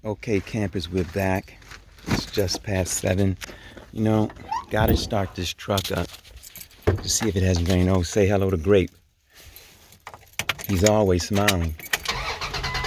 Okay, campers, we're back. It's just past 7. You know, gotta start this truck up to see if it hasn't rained. Oh, say hello to Grape. He's always smiling.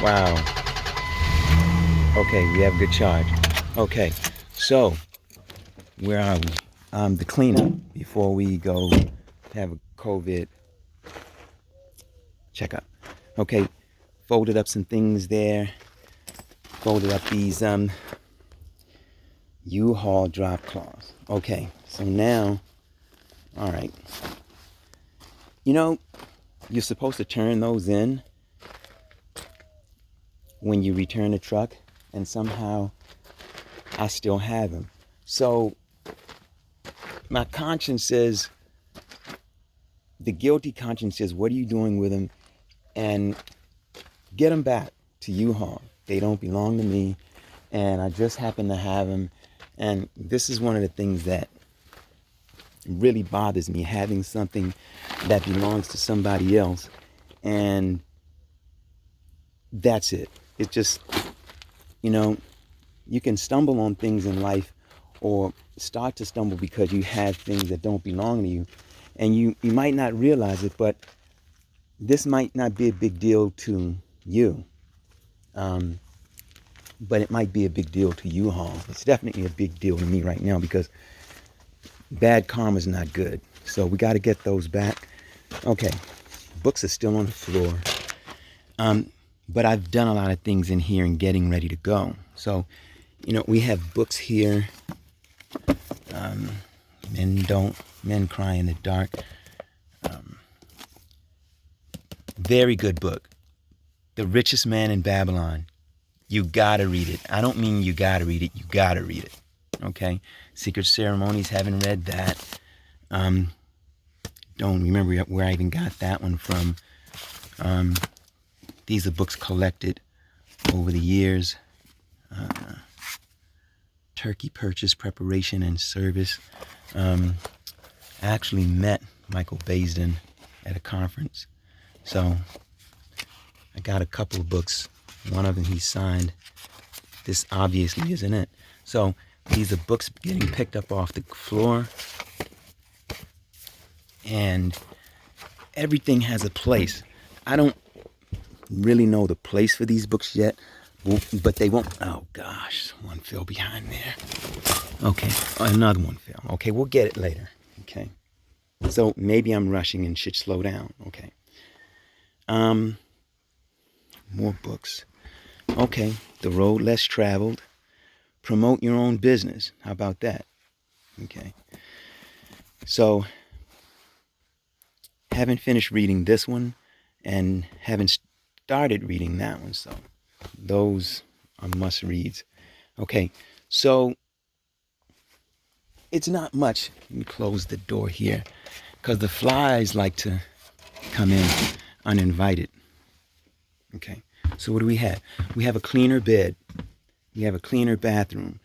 Wow. Okay, we have good charge. Okay, so where are we? The cleanup before we go have a COVID checkup. Okay, folded up some things there. Folded up these U-Haul drop cloths. Okay, so now, all right. You know, you're supposed to turn those in when you return the truck, and somehow I still have them. So my conscience says, the guilty conscience says, what are you doing with them? And get them back to U-Haul. They don't belong to me, and I just happen to have them. And this is one of the things that really bothers me, having something that belongs to somebody else, and that's it. It's just, you know, you can stumble on things in life or start to stumble because you have things that don't belong to you, and you might not realize it, but this might not be a big deal to you, but it might be a big deal to U-Haul. It's definitely a big deal to me right now because bad karma is not good. So we got to get those back. Okay, books are still on the floor. But I've done a lot of things in here and getting ready to go. So, you know, we have books here. Men Cry in the Dark. Very good book. The Richest Man in Babylon. You gotta read it. I don't mean you gotta read it. You gotta read it. Okay? Secret Ceremonies, haven't read that. Don't remember where I even got that one from. These are books collected over the years. Turkey Purchase, Preparation, and Service. I actually met Michael Baisden at a conference. So I got a couple of books. One of them he signed. This obviously isn't it. So these are books getting picked up off the floor. And everything has a place. I don't really know the place for these books yet, but they won't. Oh gosh, one fell behind there. Okay, another one fell. Okay, we'll get it later. Okay, so maybe I'm rushing and should slow down. Okay. More books. Okay, The Road Less Traveled. Promote Your Own Business. How about that? Okay. So, haven't finished reading this one and haven't started reading that one. So, those are must reads. Okay, so it's not much. Let me close the door here because the flies like to come in uninvited. Okay, so what do we have? We have a cleaner bed. We have a cleaner bathroom.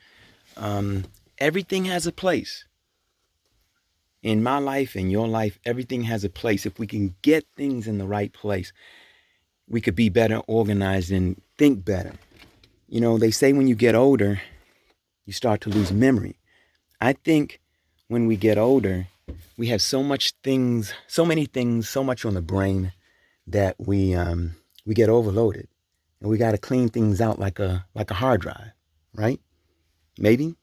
Everything has a place. In my life, in your life, everything has a place. If we can get things in the right place, we could be better organized and think better. You know, they say when you get older, you start to lose memory. I think when we get older, we have so many things, so much on the brain that we get overloaded, and we got to clean things out like a hard drive, right? Maybe.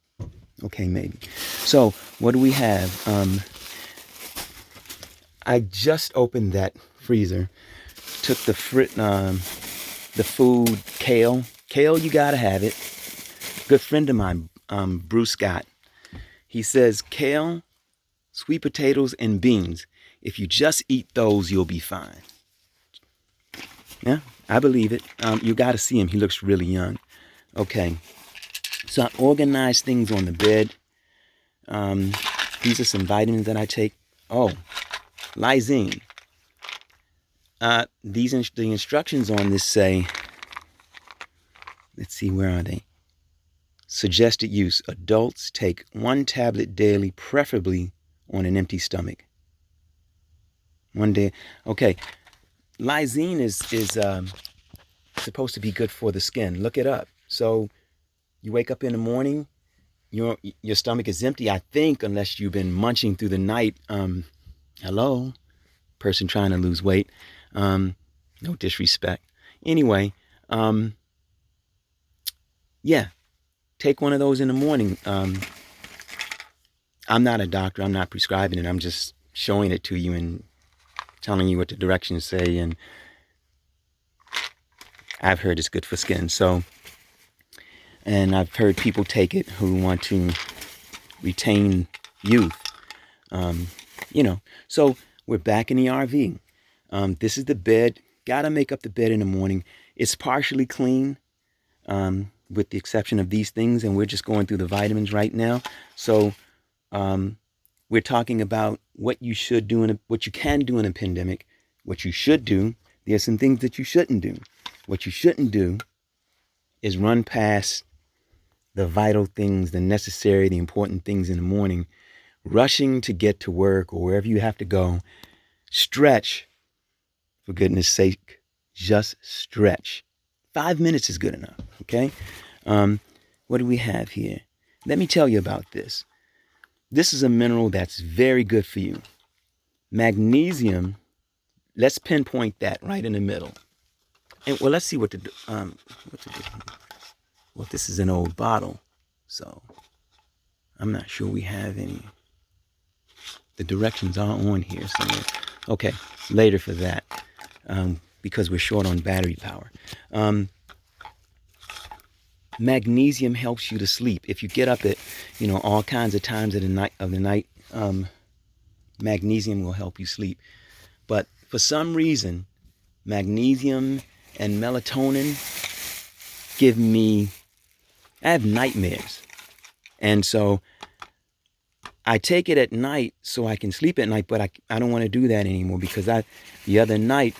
Okay, maybe. So what do we have? I just opened that freezer. Took the food, kale. Kale, you gotta have it. Good friend of mine, Bruce Scott. He says kale, sweet potatoes, and beans. If you just eat those, you'll be fine. Yeah, I believe it. You gotta see him. He looks really young. Okay. So I organize things on the bed. These are some vitamins that I take. Oh, lysine. The instructions on this say, let's see, where are they? Suggested use. Adults take 1 tablet daily, preferably on an empty stomach. 1 day. Okay. Lysine is supposed to be good for the skin. Look it up. So you wake up in the morning, your stomach is empty, I think, unless you've been munching through the night. Hello, person trying to lose weight. No disrespect. Anyway, yeah, take one of those in the morning. I'm not a doctor. I'm not prescribing it. I'm just showing it to you and telling you what the directions say. And I've heard it's good for skin. So, and I've heard people take it who want to retain youth. So we're back in the RV. This is the bed. Gotta make up the bed in the morning. It's partially clean, with the exception of these things, and we're just going through the vitamins right now. So we're talking about what you should do what you can do in a pandemic, what you should do. There's some things that you shouldn't do. What you shouldn't do is run past the vital things, the necessary, the important things in the morning, rushing to get to work or wherever you have to go. Stretch, for goodness sake, just stretch. 5 minutes is good enough, okay? What do we have here? Let me tell you about this. This is a mineral that's very good for you. Magnesium, let's pinpoint that right in the middle. And well, let's see what to do. Well, this is an old bottle, so I'm not sure we have any. The directions are on here somewhere. Okay, later for that, because we're short on battery power. Magnesium helps you to sleep. If you get up at, all kinds of times of the night, magnesium will help you sleep. But for some reason, magnesium and melatonin I have nightmares. And so I take it at night so I can sleep at night, but I don't want to do that anymore because the other night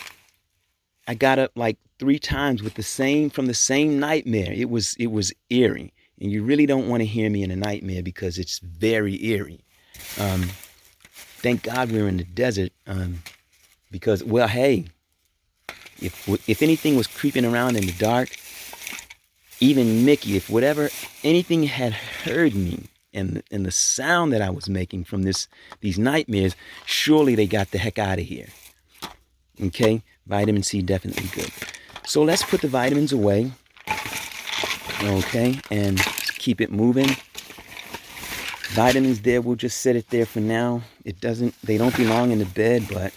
I got up like 3 times from the same nightmare. It was eerie, and you really don't want to hear me in a nightmare because it's very eerie. Thank God we're in the desert, because, well, hey, if anything was creeping around in the dark, even Mickey, if anything had heard me and the sound that I was making from these nightmares, surely they got the heck out of here. Okay, vitamin C definitely good. So let's put the vitamins away, okay, and keep it moving. Vitamins there, we'll just set it there for now. They don't belong in the bed, but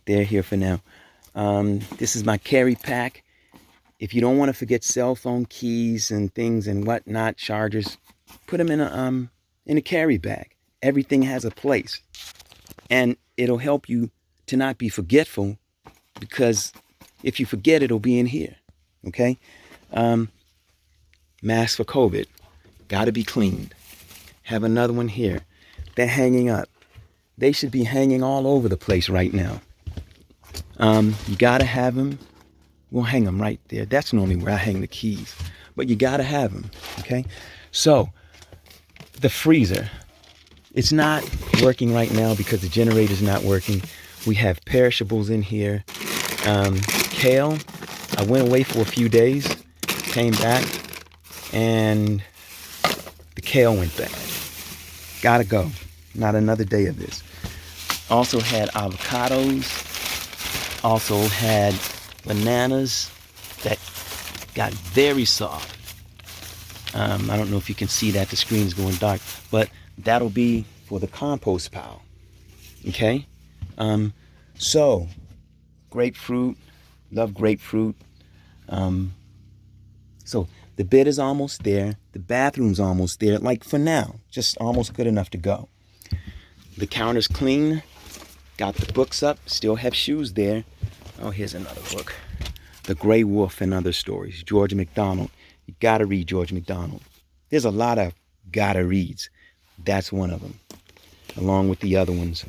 they're here for now. This is my carry pack. If you don't want to forget cell phone keys and things and whatnot, chargers, put them in a carry bag. Everything has a place, and it'll help you to not be forgetful, because if you forget, it'll be in here. Okay. Mask for COVID, got to be cleaned. Have another one here. They're hanging up. They should be hanging all over the place right now. You got to have them. We'll hang them right there. That's normally where I hang the keys, but you got to have them. Okay. So the freezer, it's not working right now because the generator's not working. We have perishables in here. Kale, I went away for a few days, came back, and the kale went bad. Gotta go. Not another day of this. Also had avocados. Also had bananas that got very soft. I don't know if you can see that. The screen's going dark. But that'll be for the compost pile. Okay? So, grapefruit. Love grapefruit. So, the bed is almost there. The bathroom's almost there. Like, for now. Just almost good enough to go. The counter's clean. Got the books up. Still have shoes there. Oh, here's another book. The Gray Wolf and Other Stories. George MacDonald. You gotta read George MacDonald. There's a lot of gotta reads. That's one of them, along with the other ones.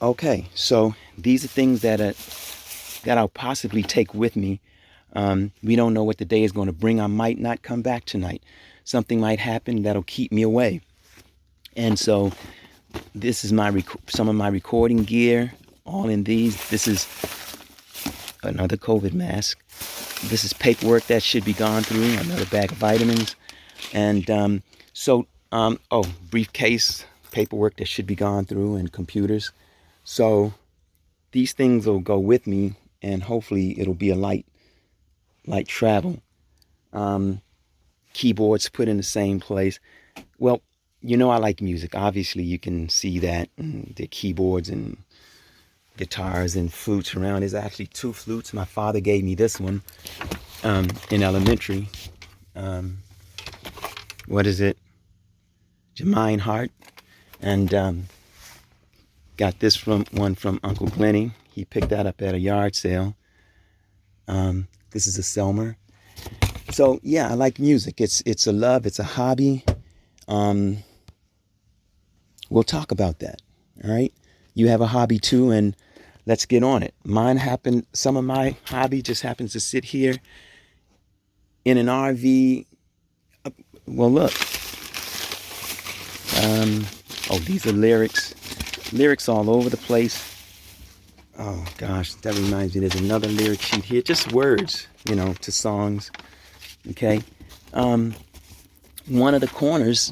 Okay, so these are things that I'll possibly take with me. We don't know what the day is going to bring. I might not come back tonight. Something might happen that'll keep me away. And so this is some of my recording gear, all in these. This is another COVID mask. This is paperwork that should be gone through, another bag of vitamins. And briefcase, paperwork that should be gone through, and computers. So these things will go with me, and hopefully it'll be a light travel. Keyboards put in the same place. Well, you know I like music. Obviously, you can see that. The keyboards and guitars and flutes around. There's actually 2 flutes. My father gave me this one in elementary. What is it? Jermaine Hart. And got this one from Uncle Glenny. He picked that up at a yard sale. This is a Selmer. So yeah, I like music. It's a love. It's a hobby. We'll talk about that. All right. You have a hobby too, and let's get on it. Some of my hobby just happens to sit here in an RV. Well, look. These are lyrics all over the place. Oh gosh, that reminds me, there's another lyric sheet here, just words, to songs. Okay. One of the corners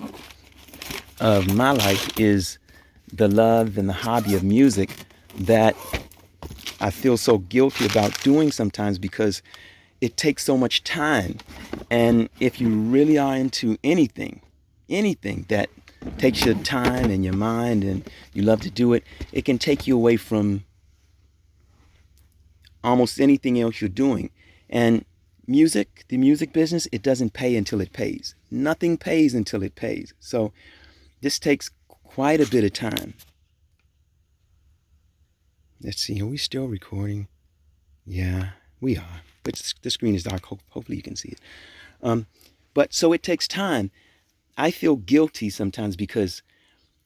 of my life is the love and the hobby of music that I feel so guilty about doing sometimes, because it takes so much time. And if you really are into anything that takes your time and your mind, and you love to do it, it can take you away from almost anything else you're doing. And the music business, it doesn't pay until it pays. Nothing pays until it pays. So this takes quite a bit of time. Let's see, are we still recording? Yeah, we are. But the screen is dark. Hopefully you can see it. But so it takes time. I feel guilty sometimes because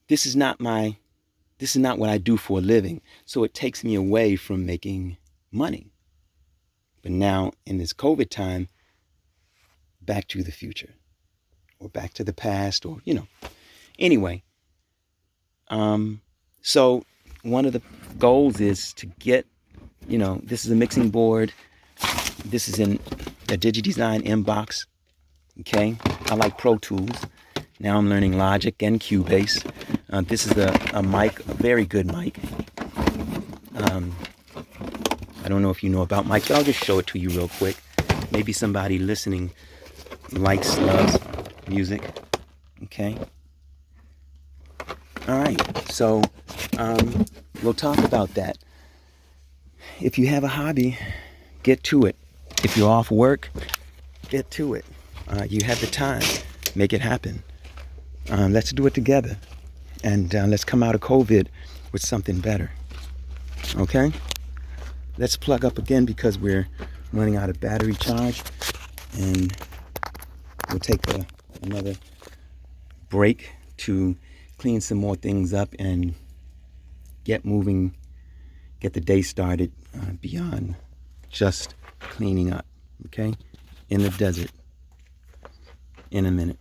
this is not what I do for a living. So it takes me away from making money. But now in this COVID time, back to the future, or back to the past, or anyway. So one of the goals is to get, this is a mixing board. This is in a DigiDesign Mbox. Okay, I like Pro Tools. Now I'm learning Logic and Cubase. This is a mic, a very good mic. I don't know if you know about mics, but I'll just show it to you real quick. Maybe somebody listening loves music. Okay. All right. So we'll talk about that. If you have a hobby, get to it. If you're off work, get to it. You have the time. Make it happen. Let's do it together. And let's come out of COVID with something better. Okay? Let's plug up again because we're running out of battery charge. And we'll take another break to clean some more things up and get moving, get the day started beyond just cleaning up. Okay? In the desert. In a minute.